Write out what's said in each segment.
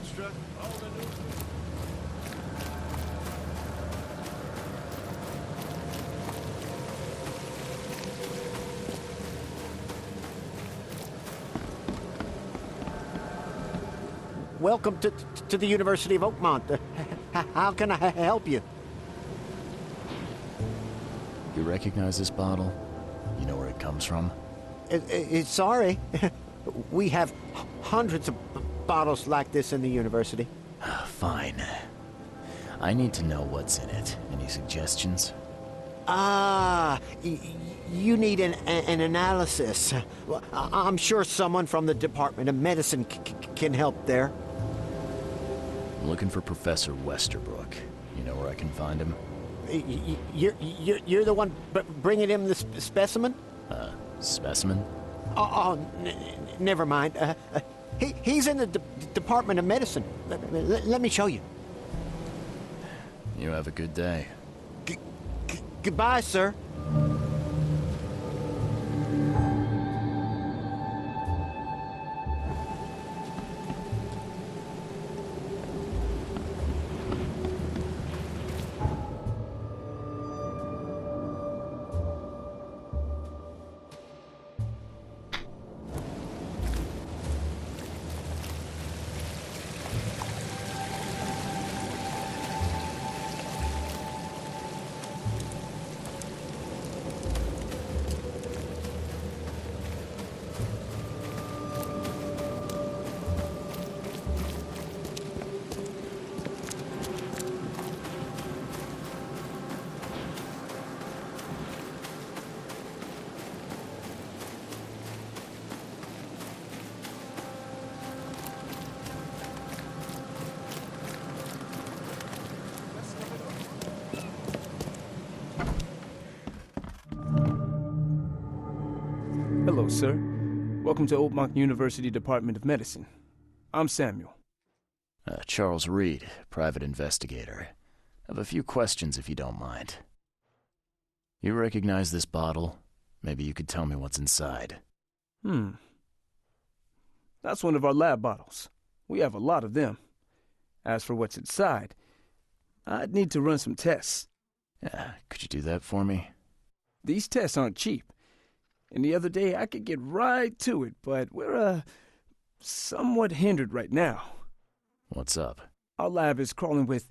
extra. All the new... Welcome to the University of Oakmont. How can I help you? You recognize this bottle? You know where it comes from? Sorry. We have hundreds of bottles like this in the university. Fine. I need to know what's in it. Any suggestions? You need an analysis. Well, I'm sure someone from the Department of Medicine can help there. I'm looking for Professor Westerbrook. You know where I can find him? You're the one bringing him the specimen? Specimen? Never mind. He's in the Department of Medicine. Let me show you. You have a good day. Goodbye, sir. Hello, sir. Welcome to Oakmont University Department of Medicine. I'm Samuel. Charles Reed, private investigator. I have a few questions if you don't mind. You recognize this bottle? Maybe you could tell me what's inside. That's one of our lab bottles. We have a lot of them. As for what's inside, I'd need to run some tests. Yeah, could you do that for me? These tests aren't cheap. And the other day I could get right to it, but we're, somewhat hindered right now. What's up? Our lab is crawling with,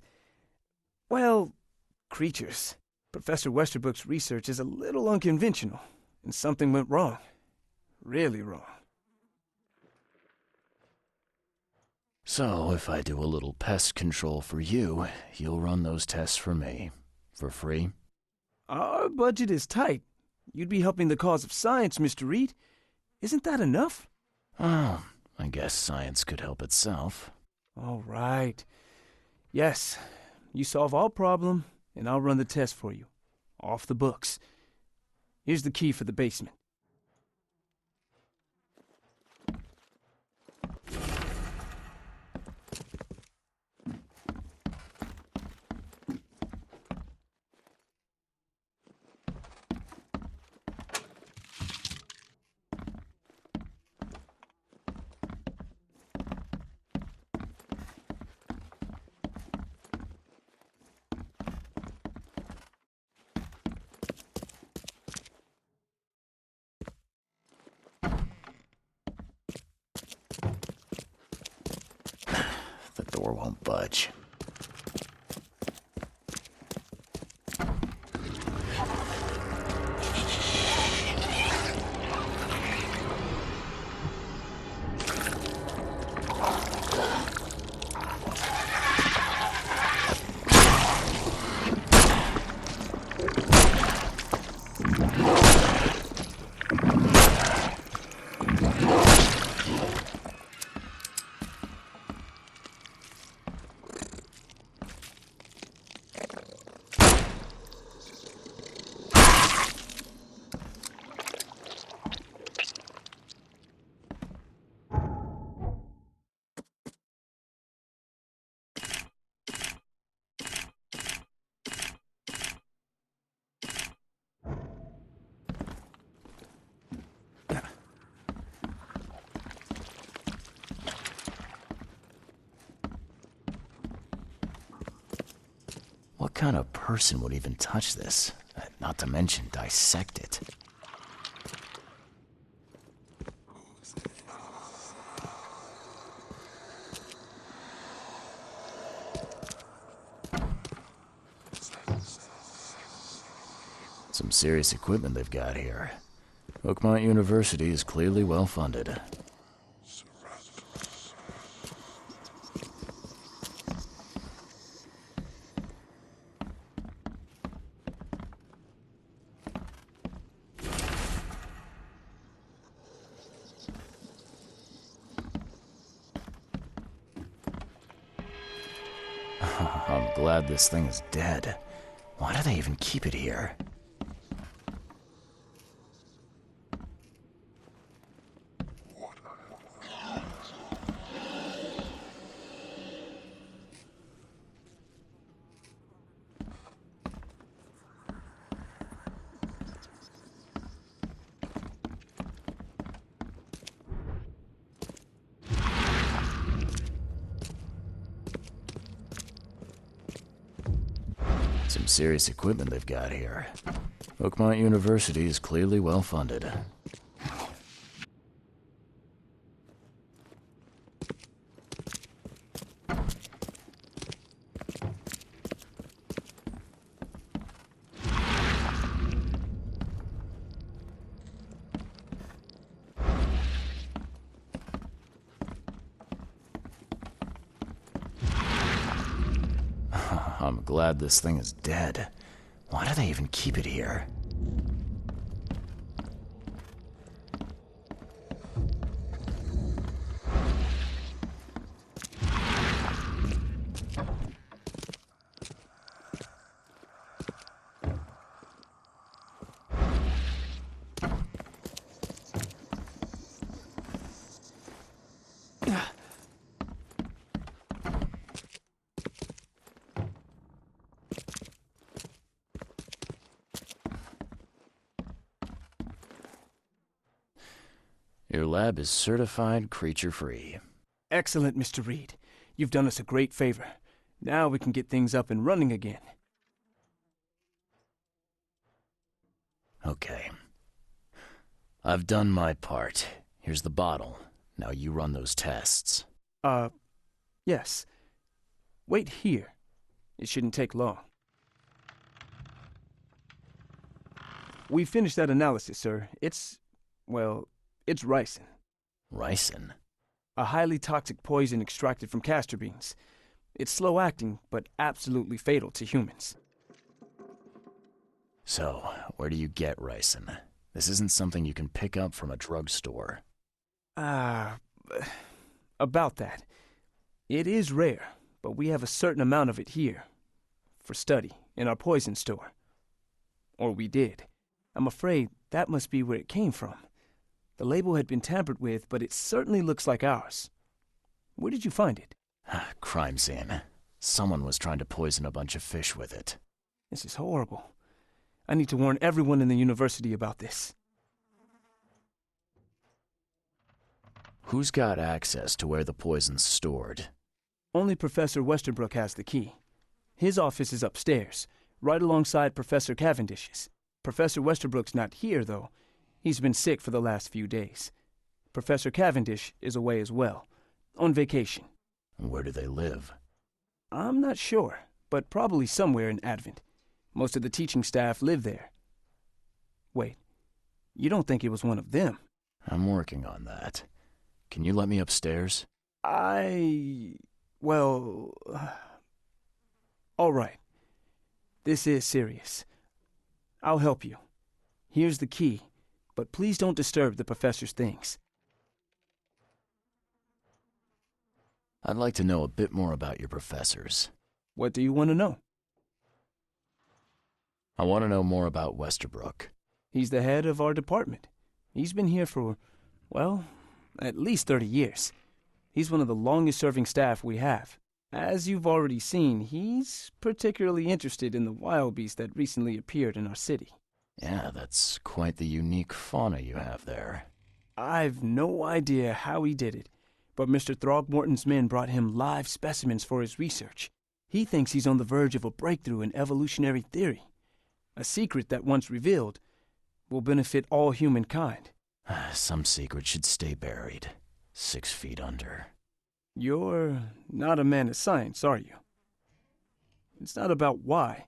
well, creatures. Professor Westerbrook's research is a little unconventional, and something went wrong. Really wrong. So, if I do a little pest control for you, you'll run those tests for me. For free? Our budget is tight. You'd be helping the cause of science, Mr. Reed. Isn't that enough? Oh, I guess science could help itself. All right. Yes, you solve our problem, and I'll run the test for you. Off the books. Here's the key for the basement. The door won't budge. kind of person would even touch this? Not to mention dissect it. Some serious equipment they've got here. Oakmont University is clearly well funded. I'm glad this thing is dead. Why do they even keep it here? Some serious equipment they've got here. Oakmont University is clearly well funded. I'm glad this thing is dead. Why do they even keep it here? Your lab is certified creature-free. Excellent, Mr. Reed. You've done us a great favor. Now we can get things up and running again. Okay. I've done my part. Here's the bottle. Now you run those tests. Yes. Wait here. It shouldn't take long. We finished that analysis, sir. It's ricin. Ricin? A highly toxic poison extracted from castor beans. It's slow-acting, but absolutely fatal to humans. So, where do you get ricin? This isn't something you can pick up from a drugstore. About that. It is rare, but we have a certain amount of it here. For study, in our poison store. Or we did. I'm afraid that must be where it came from. The label had been tampered with, but it certainly looks like ours. Where did you find it? Crime scene. Someone was trying to poison a bunch of fish with it. This is horrible. I need to warn everyone in the university about this. Who's got access to where the poison's stored? Only Professor Westerbrook has the key. His office is upstairs, right alongside Professor Cavendish's. Professor Westerbrook's not here, though. He's been sick for the last few days. Professor Cavendish is away as well, on vacation. Where do they live? I'm not sure, but probably somewhere in Advent. Most of the teaching staff live there. Wait, you don't think it was one of them? I'm working on that. Can you let me upstairs? All right. This is serious. I'll help you. Here's the key, but please don't disturb the professor's things. I'd like to know a bit more about your professors. What do you want to know? I want to know more about Westerbrook. He's the head of our department. He's been here for, at least 30 years. He's one of the longest-serving staff we have. As you've already seen, he's particularly interested in the wild beast that recently appeared in our city. Yeah, that's quite the unique fauna you have there. I've no idea how he did it, but Mr. Throgmorton's men brought him live specimens for his research. He thinks he's on the verge of a breakthrough in evolutionary theory, a secret that, once revealed, will benefit all humankind. Some secret should stay buried, 6 feet under. You're not a man of science, are you? It's not about why,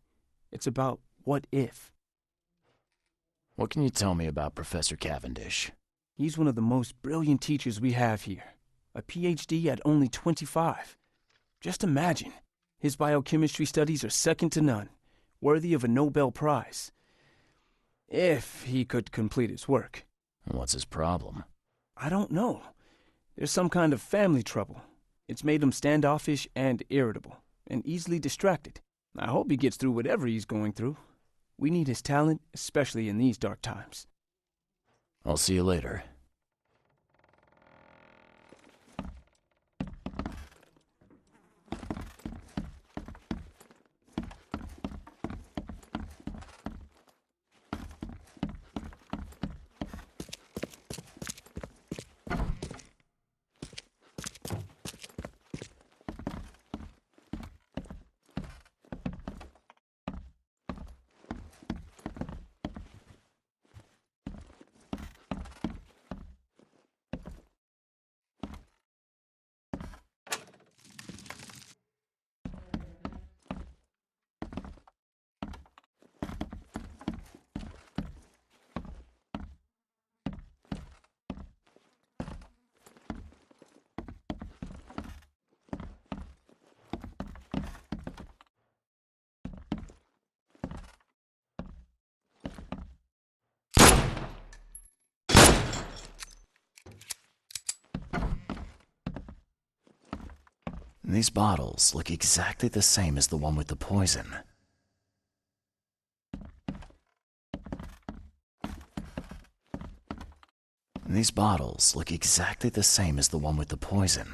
it's about what if. What can you tell me about Professor Cavendish? He's one of the most brilliant teachers we have here, a PhD at only 25. Just imagine, his biochemistry studies are second to none, worthy of a Nobel Prize. If he could complete his work. What's his problem? I don't know. There's some kind of family trouble. It's made him standoffish and irritable, and easily distracted. I hope he gets through whatever he's going through. We need his talent, especially in these dark times. I'll see you later. These bottles look exactly the same as the one with the poison. These bottles look exactly the same as the one with the poison.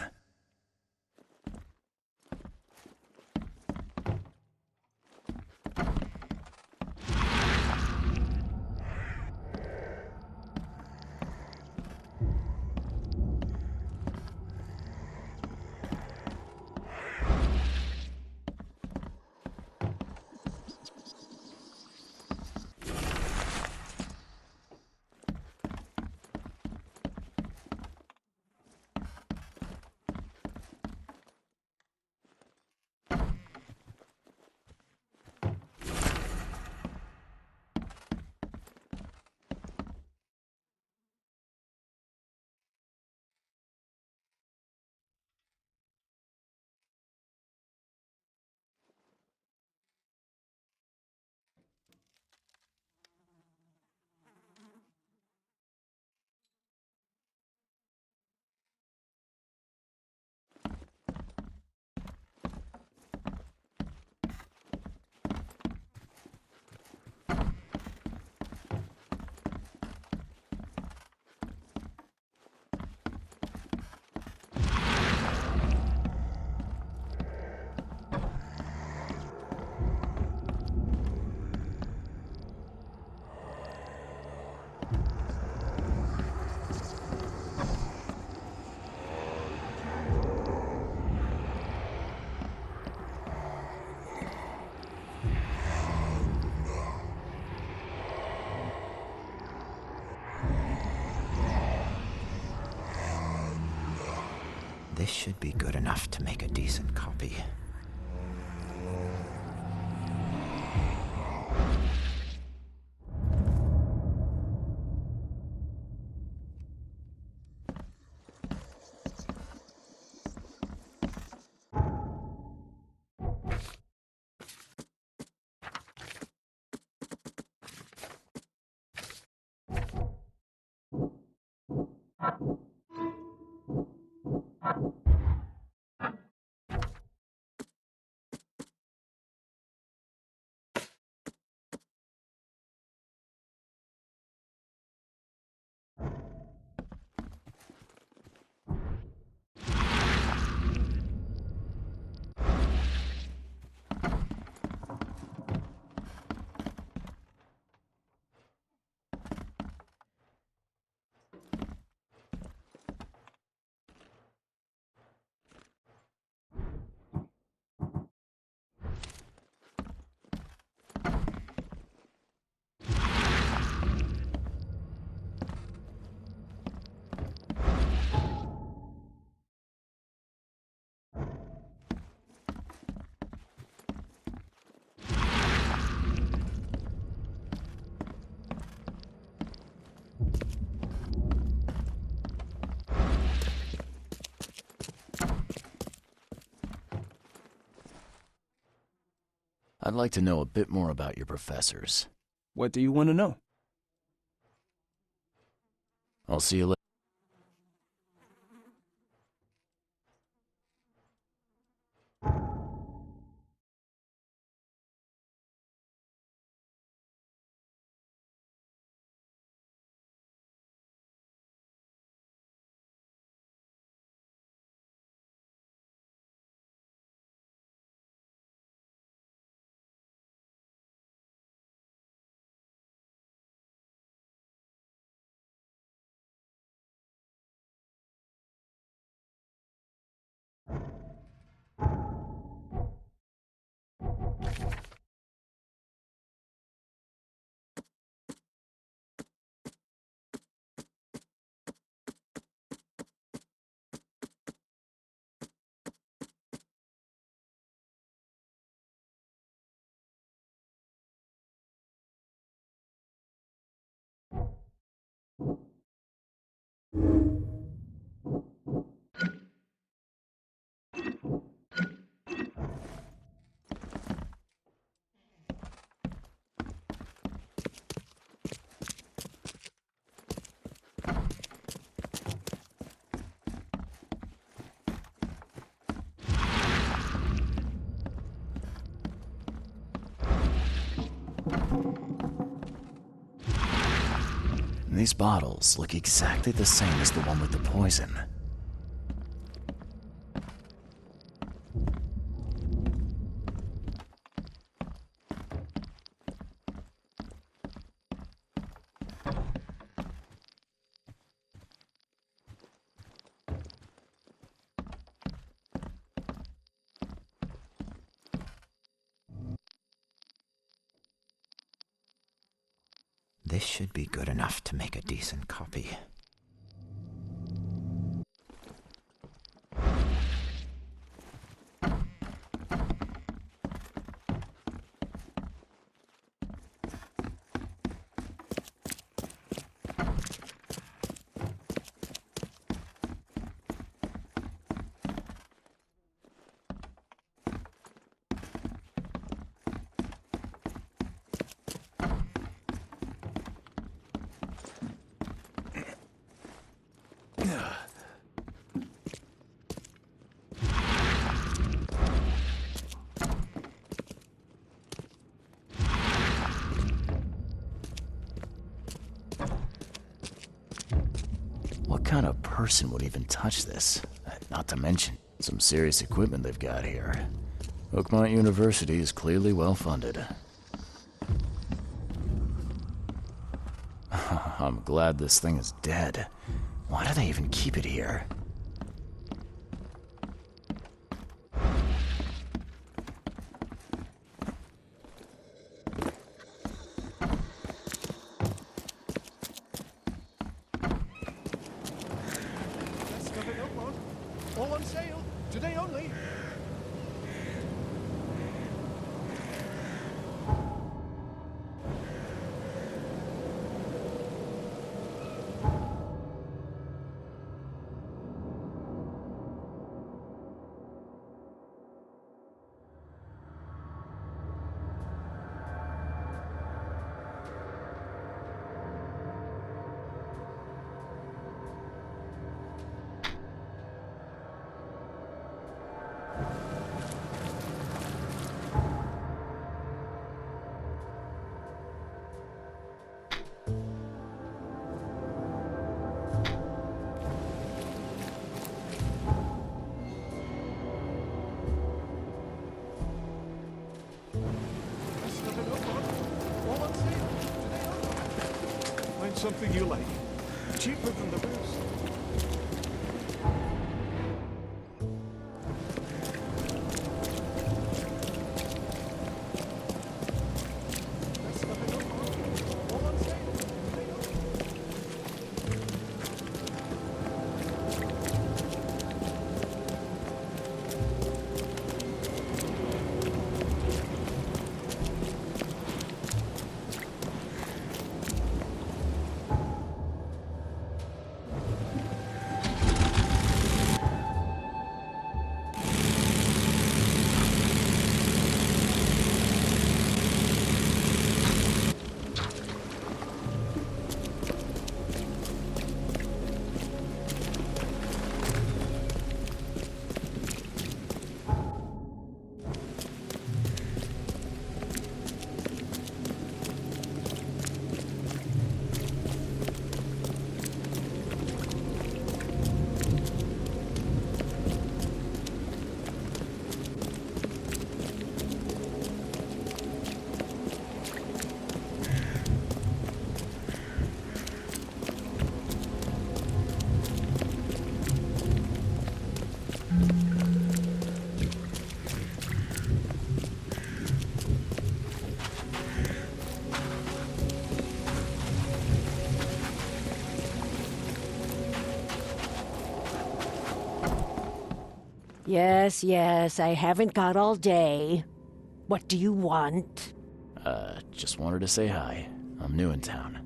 This should be good enough to make a decent copy. I'd like to know a bit more about your professors. What do you want to know? I'll see you later. These bottles look exactly the same as the one with the poison. This should be good enough to make a decent copy. What kind of person would even touch this? Not to mention some serious equipment they've got here. Oakmont University is clearly well funded. I'm glad this thing is dead. Why do they even keep it here? All on sale, today only. Find something you like. Cheaper than the rest. Yes, I haven't got all day. What do you want? Just wanted to say hi. I'm new in town.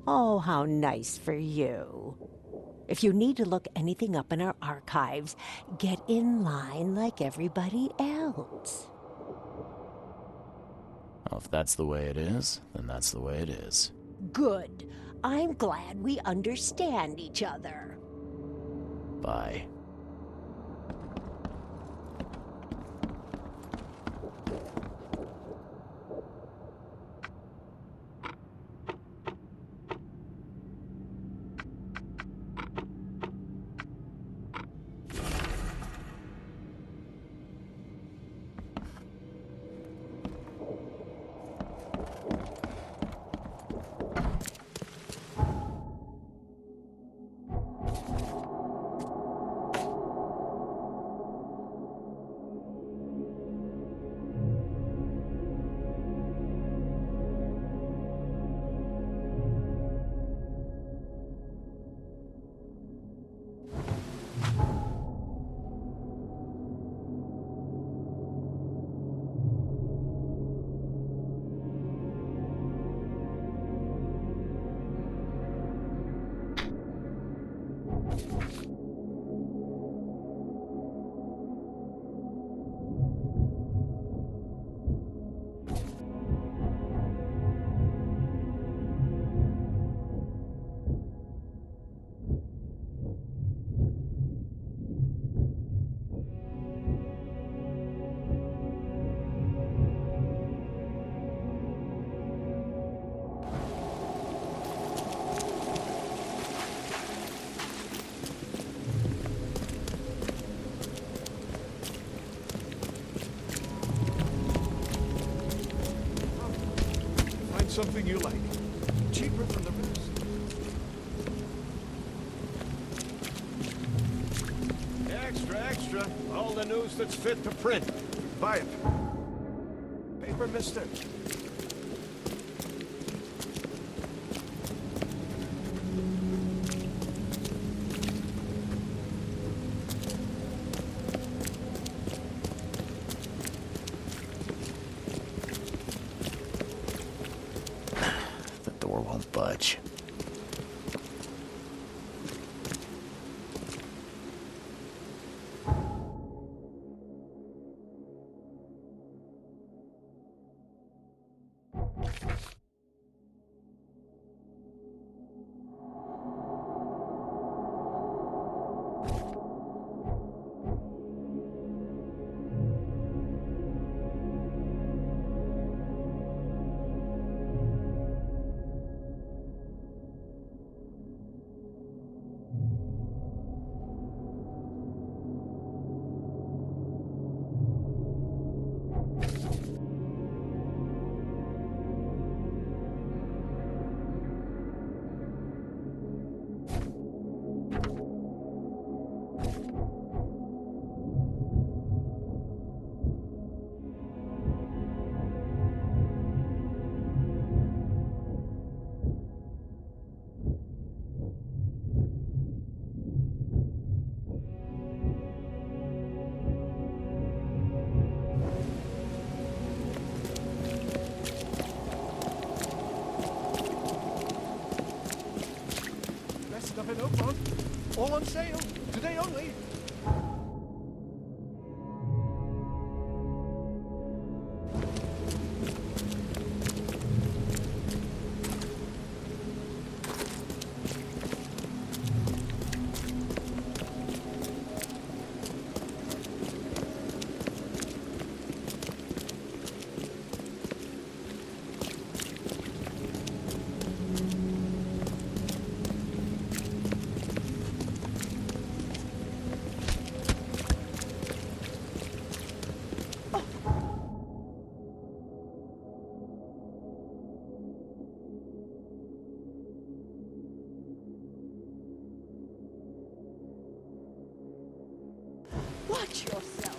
Oh, how nice for you. If you need to look anything up in our archives, get in line like everybody else. Well, if that's the way it is, then that's the way it is. Good. I'm glad we understand each other. Bye. Find something you like. Cheaper than the rest. Extra. All the news that's fit to print. Buy it. Paper, mister. The door won't budge. Best of an oak. All on sale. Today only. Watch yourself.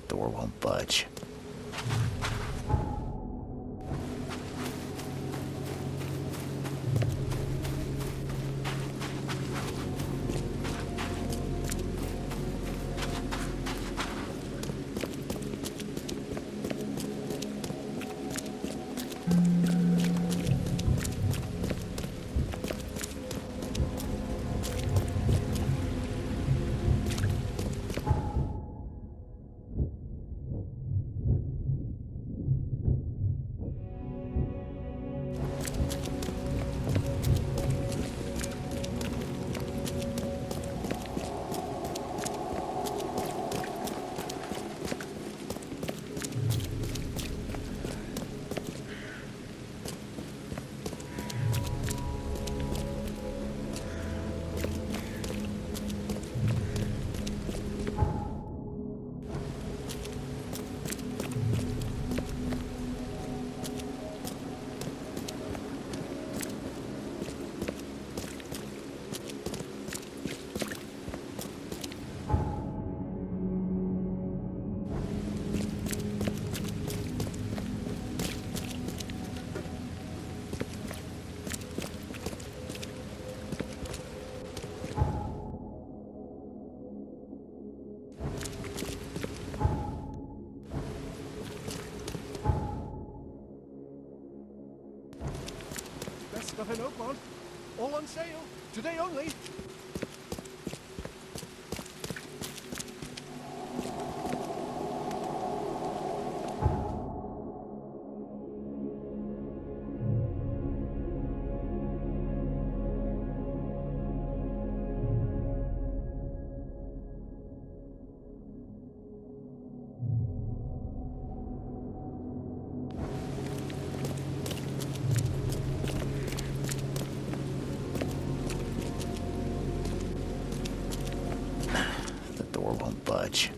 Door won't budge. Stuff in Oakmont. All on sale. Today only. Won't budge.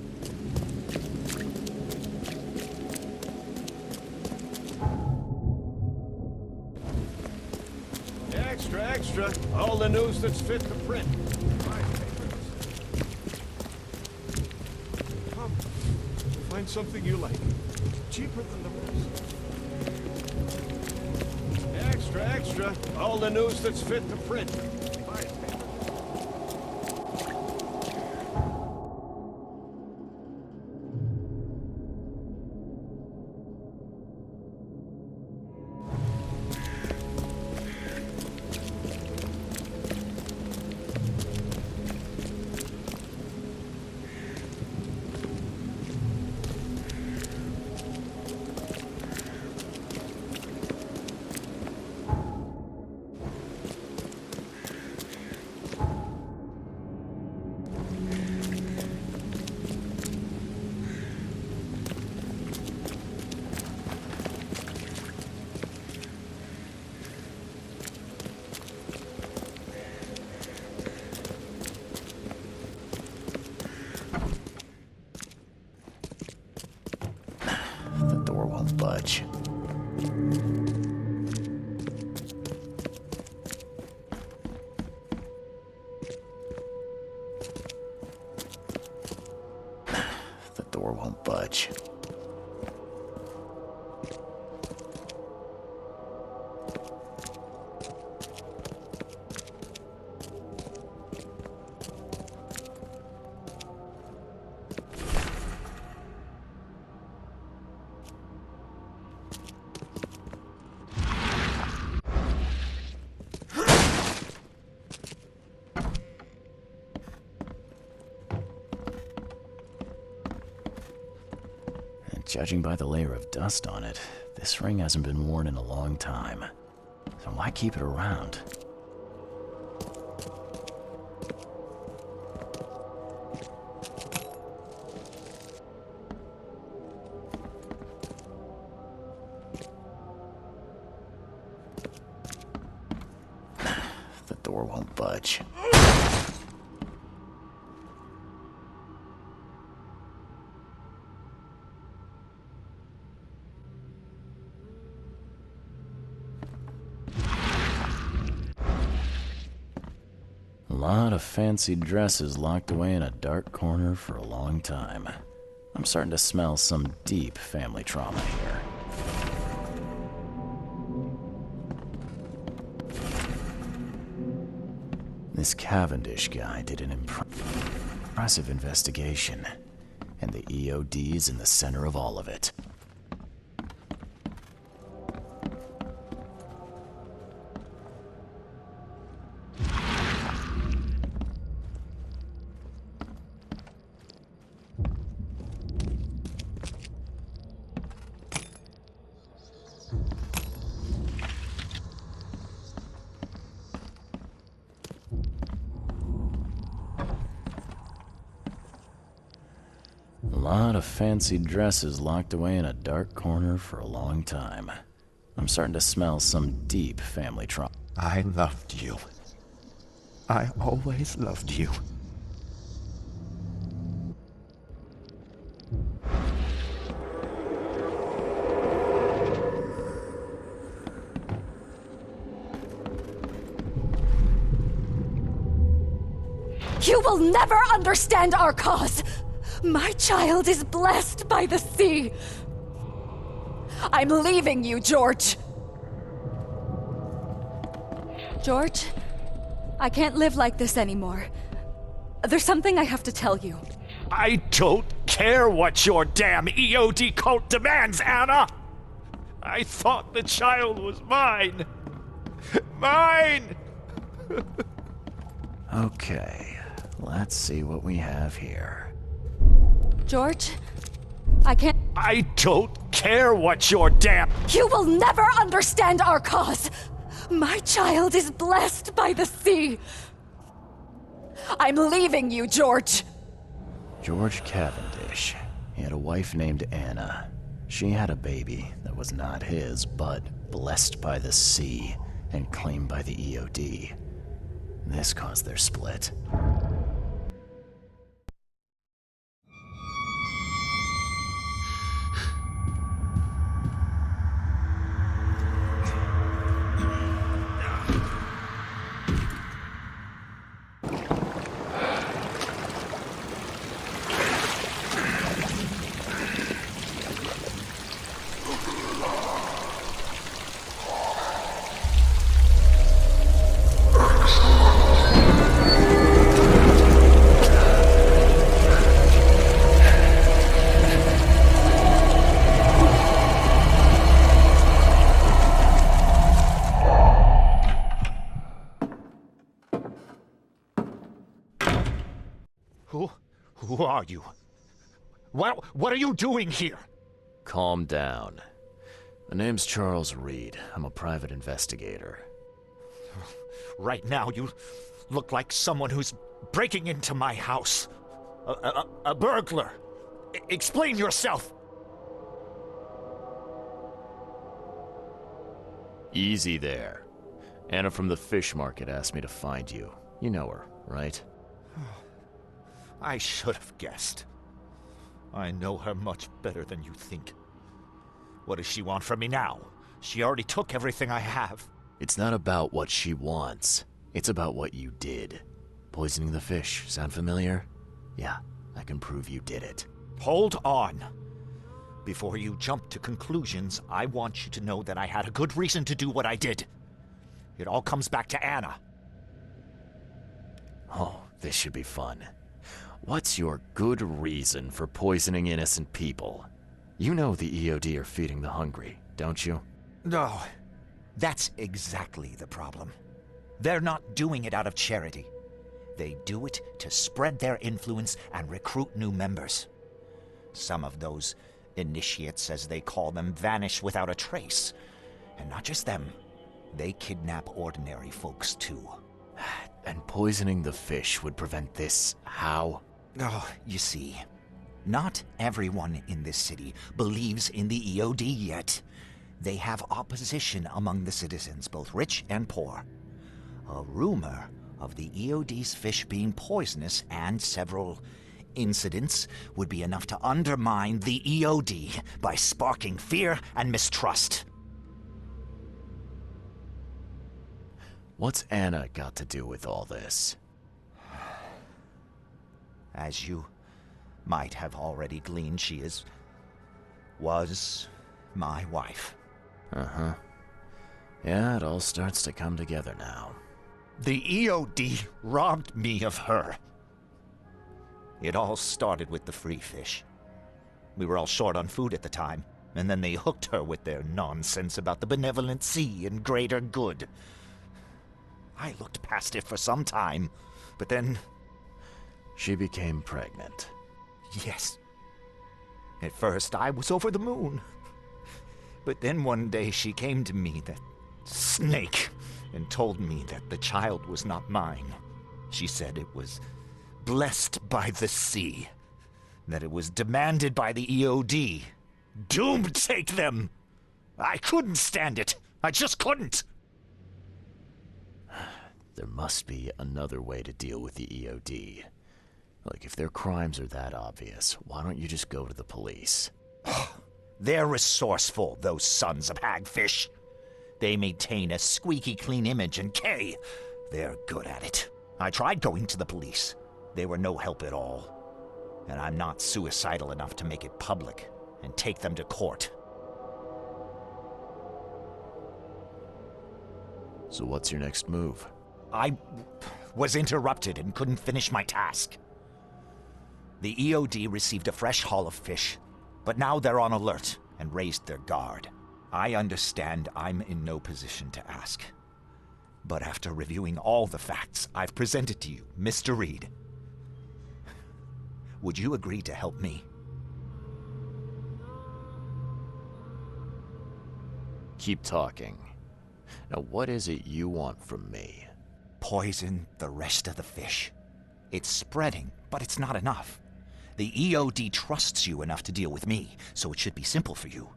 Extra, extra. All the news that's fit to print. Buy papers. Come. Find something you like. Cheaper than the rest. Extra, extra. All the news that's fit to print. Buy Buy it. The door won't budge. The door won't budge. Judging by the layer of dust on it, this ring hasn't been worn in a long time. So why keep it around? The door won't budge. A lot of fancy dresses locked away in a dark corner for a long time. I'm starting to smell some deep family trauma here. This Cavendish guy did an impressive investigation, and the EOD's in the center of all of it. A lot of fancy dresses locked away in a dark corner for a long time. I'm starting to smell some deep family trauma. I loved you. I always loved you. You will never understand our cause! My child is blessed by the sea! I'm leaving you, George! George, I can't live like this anymore. There's something I have to tell you. I don't care what your damn EOD cult demands, Anna! I thought the child was mine! Mine! Okay, let's see what we have here. George, I can't. I don't care what your damn. You will never understand our cause! My child is blessed by the sea! I'm leaving you, George! George Cavendish. He had a wife named Anna. She had a baby that was not his, but blessed by the sea and claimed by the EOD. This caused their split. Who are you? What are you doing here? Calm down. My name's Charles Reed. I'm a private investigator. Right now, you look like someone who's breaking into my house. A burglar. Explain yourself. Easy there. Anna from the fish market asked me to find you. You know her, right? I should have guessed. I know her much better than you think. What does she want from me now? She already took everything I have. It's not about what she wants. It's about what you did. Poisoning the fish. Sound familiar? Yeah, I can prove you did it. Hold on. Before you jump to conclusions, I want you to know that I had a good reason to do what I did. It all comes back to Anna. Oh, this should be fun. What's your good reason for poisoning innocent people? You know the EOD are feeding the hungry, don't you? No, that's exactly the problem. They're not doing it out of charity. They do it to spread their influence and recruit new members. Some of those initiates, as they call them, vanish without a trace. And not just them. They kidnap ordinary folks, too. And poisoning the fish would prevent this. How? Oh, you see, not everyone in this city believes in the EOD yet. They have opposition among the citizens, both rich and poor. A rumor of the EOD's fish being poisonous and several incidents would be enough to undermine the EOD by sparking fear and mistrust. What's Anna got to do with all this? As you might have already gleaned, she was my wife. Uh-huh. Yeah, it all starts to come together now. The EOD robbed me of her. It all started with the free fish. We were all short on food at the time, and then they hooked her with their nonsense about the benevolent sea and greater good. I looked past it for some time, but then... She became pregnant. Yes. At first, I was over the moon. But then one day she came to me, that snake, and told me that the child was not mine. She said it was blessed by the sea, that it was demanded by the EOD. Doom take them! I couldn't stand it. I just couldn't. There must be another way to deal with the EOD. Like, if their crimes are that obvious, why don't you just go to the police? They're resourceful, those sons of hagfish. They maintain a squeaky clean image, and they're good at it. I tried going to the police. They were no help at all. And I'm not suicidal enough to make it public and take them to court. So what's your next move? I was interrupted and couldn't finish my task. The EOD received a fresh haul of fish, but now they're on alert and raised their guard. I understand I'm in no position to ask. But after reviewing all the facts I've presented to you, Mr. Reed, would you agree to help me? Keep talking. Now, what is it you want from me? Poison the rest of the fish. It's spreading, but it's not enough. The EOD trusts you enough to deal with me, so it should be simple for you.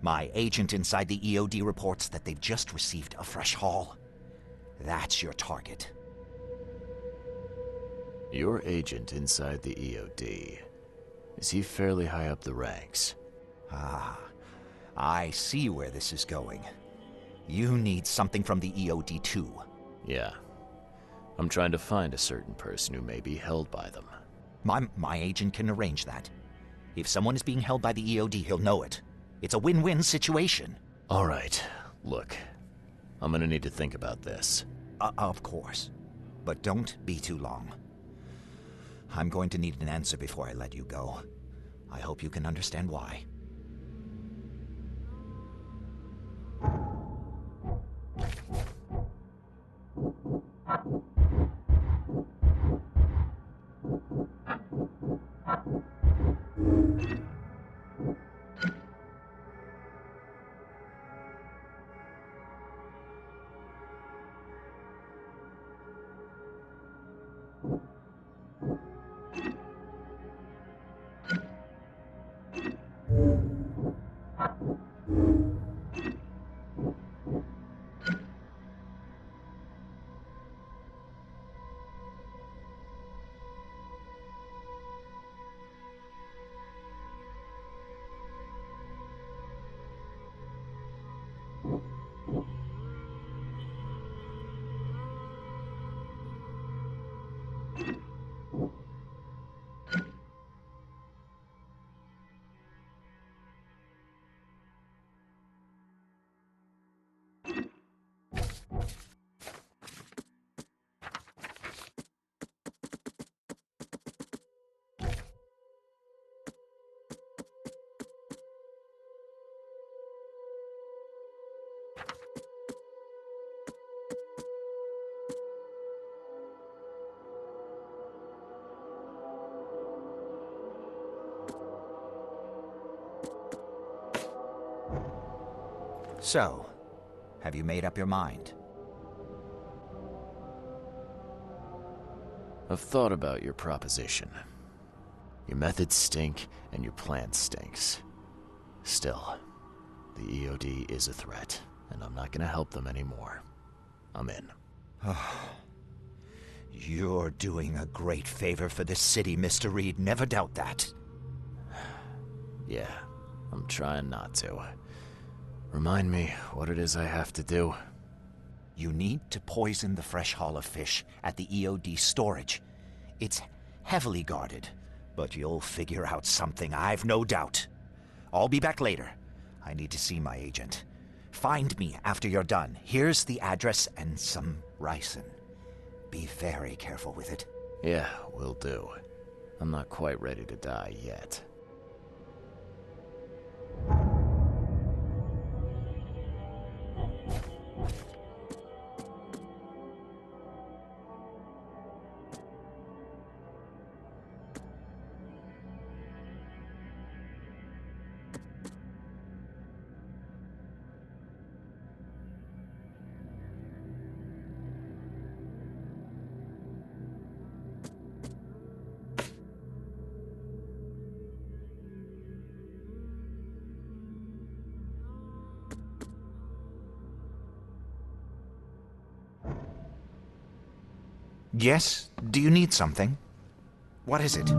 My agent inside the EOD reports that they've just received a fresh haul. That's your target. Your agent inside the EOD. Is he fairly high up the ranks? Ah, I see where this is going. You need something from the EOD too. Yeah. I'm trying to find a certain person who may be held by them. My agent can arrange that. If someone is being held by the EOD, he'll know it. It's a win-win situation. All right. Look, I'm gonna need to think about this. Of course. But don't be too long. I'm going to need an answer before I let you go. I hope you can understand why. So, have you made up your mind? I've thought about your proposition. Your methods stink, and your plan stinks. Still, the EOD is a threat, and I'm not gonna help them anymore. I'm in. You're doing a great favor for the city, Mr. Reed. Never doubt that. Yeah, I'm trying not to. Remind me what it is I have to do. You need to poison the fresh haul of fish at the EOD storage. It's heavily guarded, but you'll figure out something, I've no doubt. I'll be back later. I need to see my agent. Find me after you're done. Here's the address and some ricin. Be very careful with it. Yeah, will do. I'm not quite ready to die yet. Yes? Do you need something? What is it?